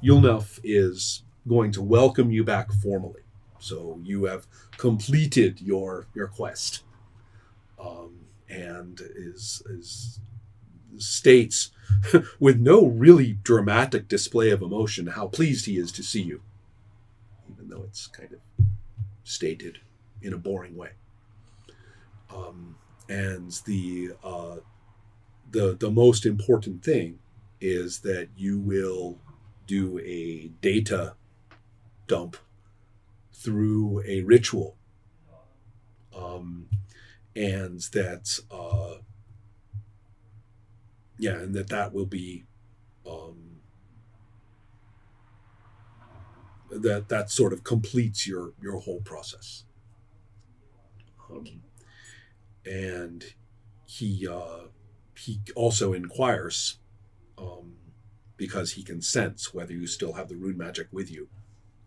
Yulnef is going to welcome you back formally. So you have completed your quest, and is states with no really dramatic display of emotion how pleased he is to see you, even though it's kind of stated in a boring way. And the most important thing is that you will do a data dump through a ritual, and that and that will be that sort of completes your whole process. And he also inquires, because he can sense whether you still have the rune magic with you.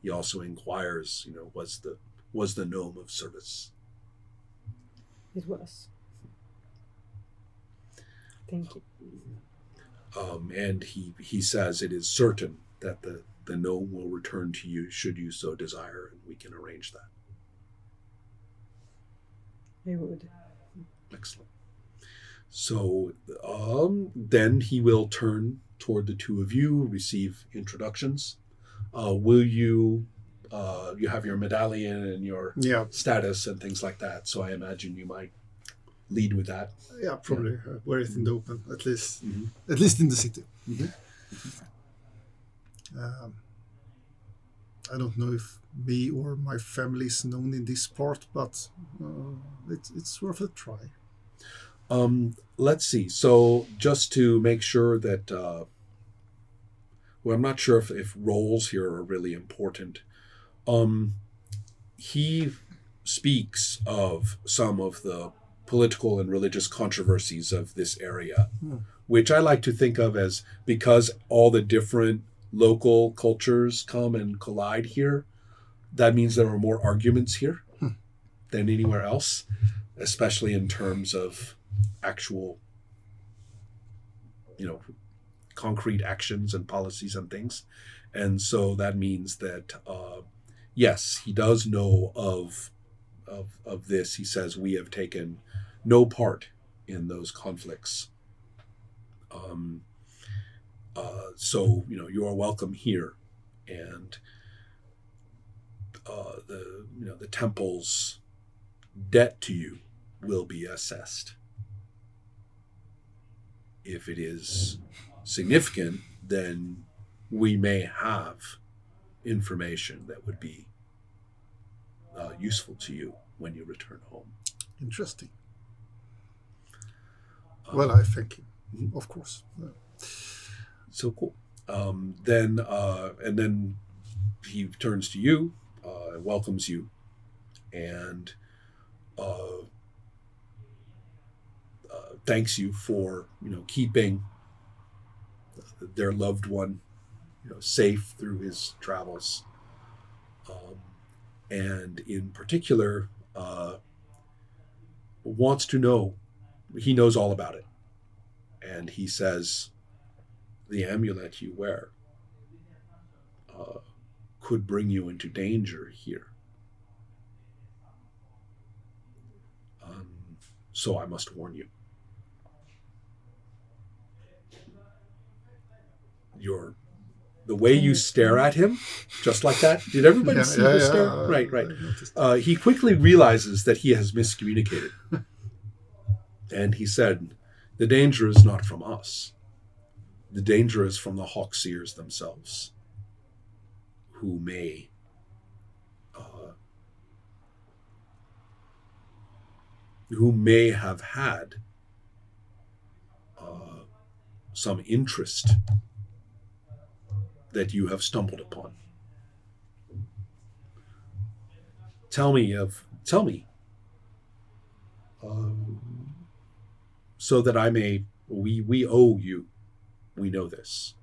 He also inquires, was the gnome of service? It was. Thank you. And he says it is certain that the gnome will return to you should you so desire, and we can arrange that. I would. Excellent. So then he will turn toward the two of you, receive introductions. Will you have your medallion and your status and things like that, so I imagine you might lead with that. Yeah, probably. Wear it in the open, at least in the city. Mm-hmm. I don't know if me or my family is known in this part, but it's worth a try. Let's see. So just to make sure that, I'm not sure if roles here are really important. He speaks of some of the political and religious controversies of this area, which I like to think of as, because all the different local cultures come and collide here, that means there are more arguments here than anywhere else, especially in terms of actual, concrete actions and policies and things. And so that means that, yes, he does know of this. He says, we have taken no part in those conflicts. So, you are welcome here. And the temple's debt to you will be assessed. If it is significant, then we may have information that would be useful to you when you return home. Interesting. Well, I thank you, of course. Yeah. So cool. Then he turns to you, welcomes you, and thanks you for keeping their loved one safe through his travels, and in particular wants to know. He knows all about it, and he says the amulet you wear could bring you into danger here. So I must warn you. The way you stare at him, just like that. Did everybody see the stare? Right. He quickly realizes that he has miscommunicated. And he said, the danger is not from us. The danger is from the Hawkseers themselves, who may have had some interest that you have stumbled upon. Tell me, so that I may, we owe you. We know this.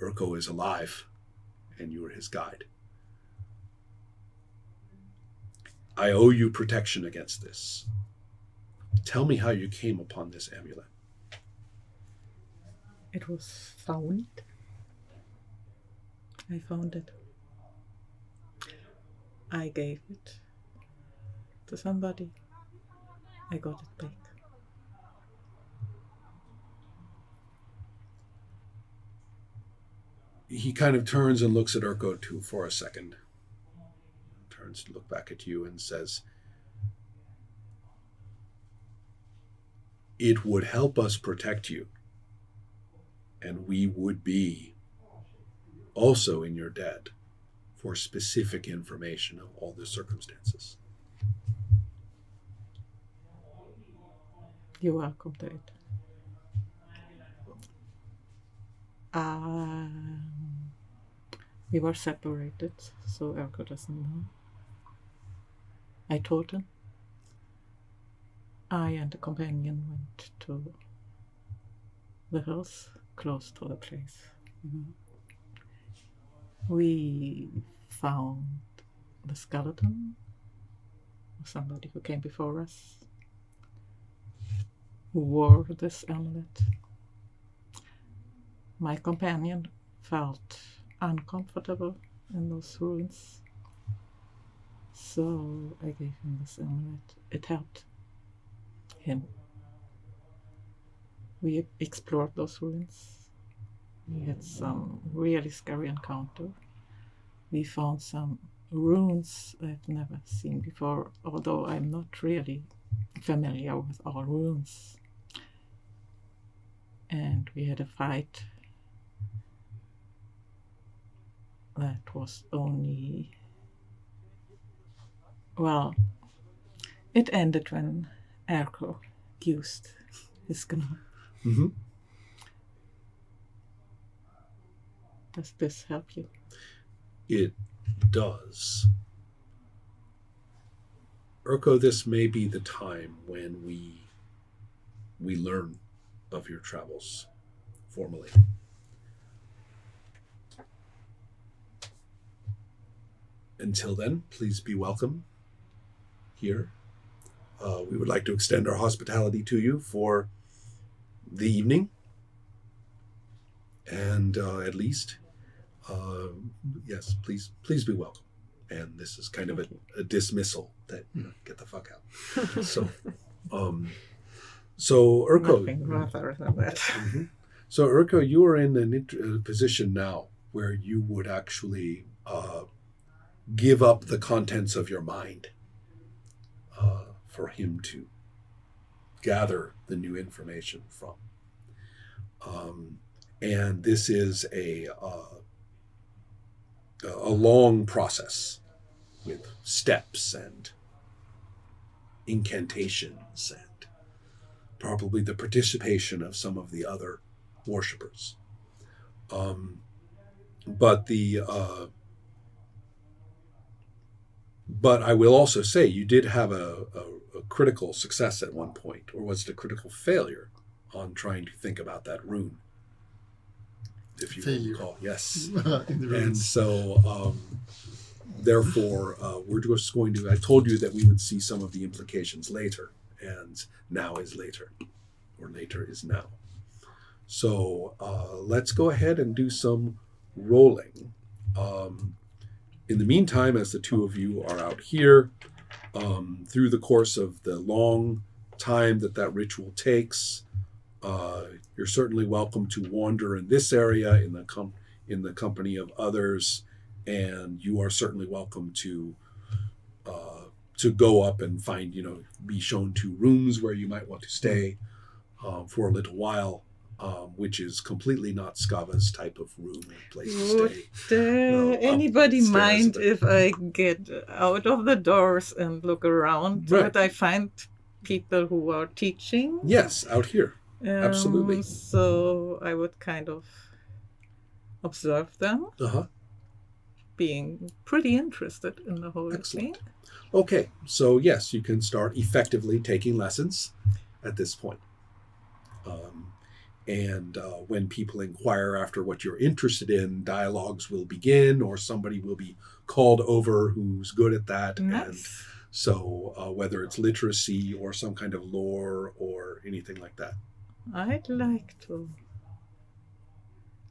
Urko is alive, and you are his guide. I owe you protection against this. Tell me how you came upon this amulet. It was found I found it. I gave it to somebody. I got it back. He kind of turns and looks at Urko too for a second. Turns to look back at you and says, "It would help us protect you, and we would be also in your debt for specific information of all the circumstances." You're welcome to it. We were separated, so Erko doesn't know. I told him. I and the companion went to the hills close to the place. Mhm. We found the skeleton of somebody who came before us, who wore this amulet. My companion felt uncomfortable in those ruins, so I gave him this amulet. It helped him. We explored those ruins. We had some really scary encounter. We found some runes I've never seen before, although I'm not really familiar with all runes. And we had a fight that was only... Well, it ended when Erko used his gun. Mm-hmm. Does this help you? It does. Urko, this may be the time when we learn of your travels formally. Until then, please be welcome here. We would like to extend our hospitality to you for the evening. And at least, yes, please be welcome. And this is kind of a dismissal that, get the fuck out. So Urko. Nothing rather than that. Mm-hmm. So Urko, you are in a position now where you would actually give up the contents of your mind for him to gather the new information from. And this is a long process with steps and incantations and probably the participation of some of the other worshippers. But I will also say you did have a critical success at one point, or was it a critical failure on trying to think about that rune? If you recall, yes. And so, therefore, we're just going to, I told you that we would see some of the implications later, and now is later, or later is now. So let's go ahead and do some rolling. In the meantime, as the two of you are out here, through the course of the long time that ritual takes, you're certainly welcome to wander in this area in the company of others, and you are certainly welcome to go up and find, be shown to rooms where you might want to stay for a little while, which is completely not Skava's type of room or place to stay. Would anybody upstairs mind a bit. if I get out of the doors and look around? Right. Would I find people who are teaching? Yes, out here. Absolutely. So I would kind of observe them, Uh-huh. being pretty interested in the whole Excellent. thing. Okay, so yes, you can start effectively taking lessons at this point. And when people inquire after what you're interested in, dialogues will begin, or somebody will be called over who's good at that. And Nice. so whether it's literacy or some kind of lore or anything like that. I'd like to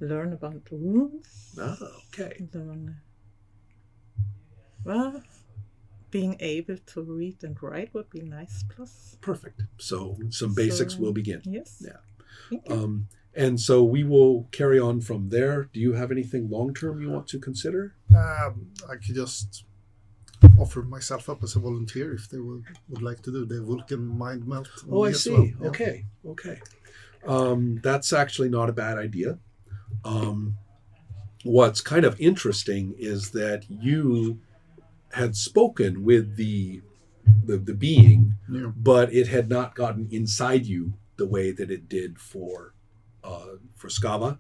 learn about runes. Okay. Learn, well, being able to read and write would be nice. Plus, Perfect. So some basics will begin. Yes. Yeah. Thank you. And so we will carry on from there. Do you have anything long-term you want to consider? I could just offer myself up as a volunteer if they would like to do the Vulcan mind melt. on Oh, me I as see. well. Yeah. Okay. That's actually not a bad idea. What's kind of interesting is that you had spoken with the being, Yeah. but it had not gotten inside you the way that it did for Skava,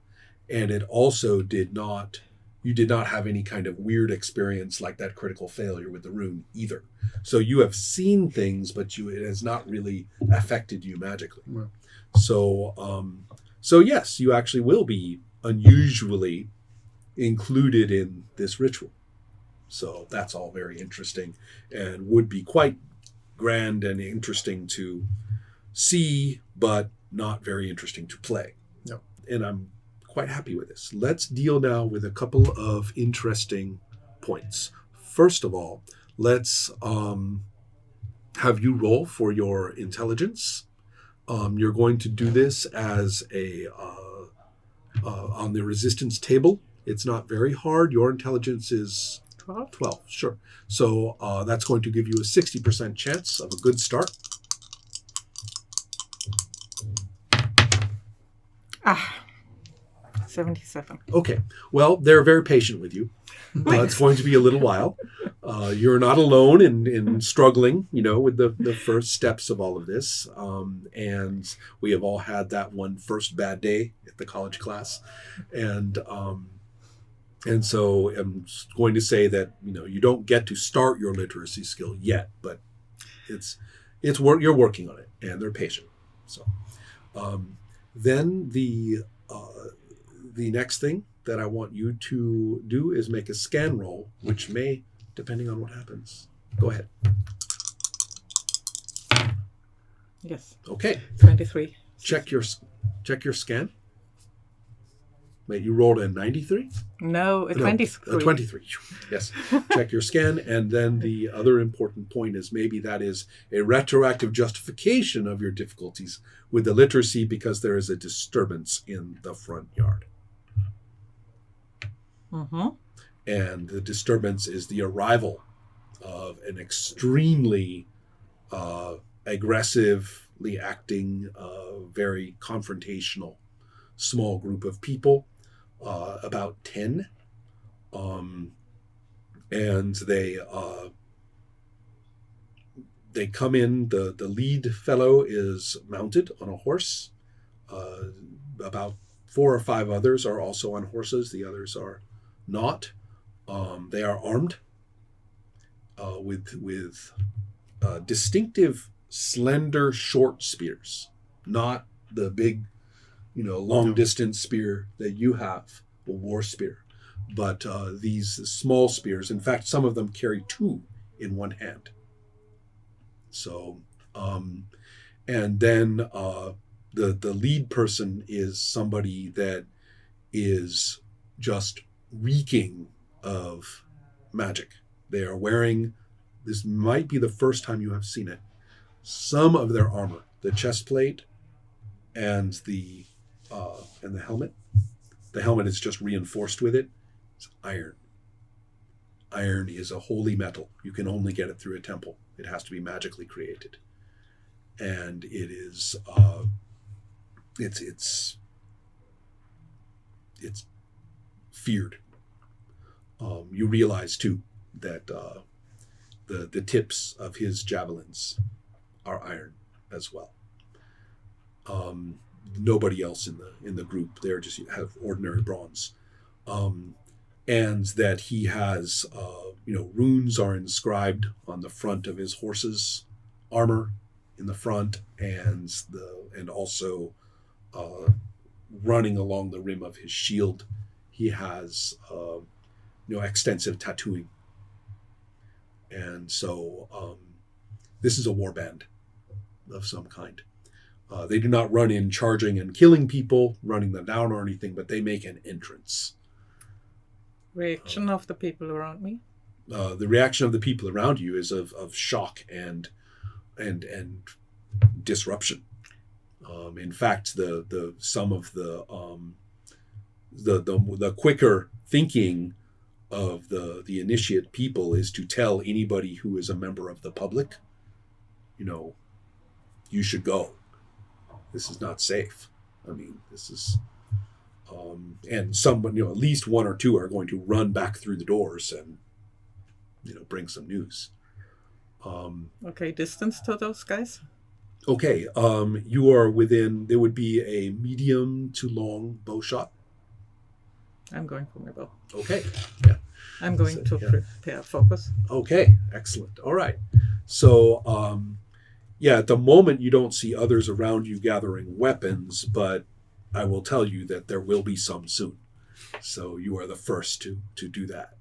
and it also did not. You did not have any kind of weird experience like that critical failure with the rune either. So you have seen things, but it has not really affected you magically. Well. So yes, you actually will be unusually included in this ritual. So that's all very interesting and would be quite grand and interesting to see, but not very interesting to play. Yep. And I'm quite happy with this. Let's deal now with a couple of interesting points. First of all, let's have you roll for your intelligence. You're going to do this as on the resistance table. It's not very hard. Your intelligence is 12, sure. So that's going to give you a 60% chance of a good start. 77. Okay. Well, they're very patient with you. It's going to be a little while. You're not alone in struggling, with the first steps of all of this. And we have all had that one first bad day at the college class. And so I'm going to say that, you don't get to start your literacy skill yet, but it's work. You're working on it, and they're patient. So then the next thing that I want you to do is make a scan roll, which may, depending on what happens. Go ahead. Yes. Okay. 23. Check your scan. Wait, you rolled a 93? No, a 23. A 23. Yes. Check your scan, and then the other important point is maybe that is a retroactive justification of your difficulties with the literacy because there is a disturbance in the front yard. Mm-hmm. And the disturbance is the arrival of an extremely aggressively acting, very confrontational small group of people, about 10. And they come in. The lead fellow is mounted on a horse. About 4 or 5 others are also on horses. The others are not. They are armed with distinctive, slender, short spears, not the big, long distance spear that you have, a war spear, but these small spears. In fact, some of them carry 2 in one hand. So, and then the lead person is somebody that is just reeking of magic. They are wearing, this might be the first time you have seen it, some of their armor, the chest plate and the helmet. The helmet is just reinforced with it. It's iron. Iron is a holy metal. You can only get it through a temple. It has to be magically created. And it is it's feared. You realize too that the tips of his javelins are iron as well. Nobody else in the group there just have ordinary bronze, and that he has runes are inscribed on the front of his horse's armor in the front, and also running along the rim of his shield, he has extensive tattooing. And so this is a war band of some kind. They do not run in charging and killing people, running them down or anything, but they make an entrance. Reaction of the people around me. The reaction of the people around you is of shock and disruption. In fact, some of the quicker thinking of the initiate people is to tell anybody who is a member of the public, you should go. This is not safe. I mean, this is, and someone, at least one or two are going to run back through the doors and, bring some news. Okay, distance to those guys? Okay, you are within, there would be a medium to long bow shot. I'm going for my bow. Okay, yeah. I'm going to yeah. prepare focus. Okay, excellent. All right. So, at the moment you don't see others around you gathering weapons, but I will tell you that there will be some soon. So you are the first to do that.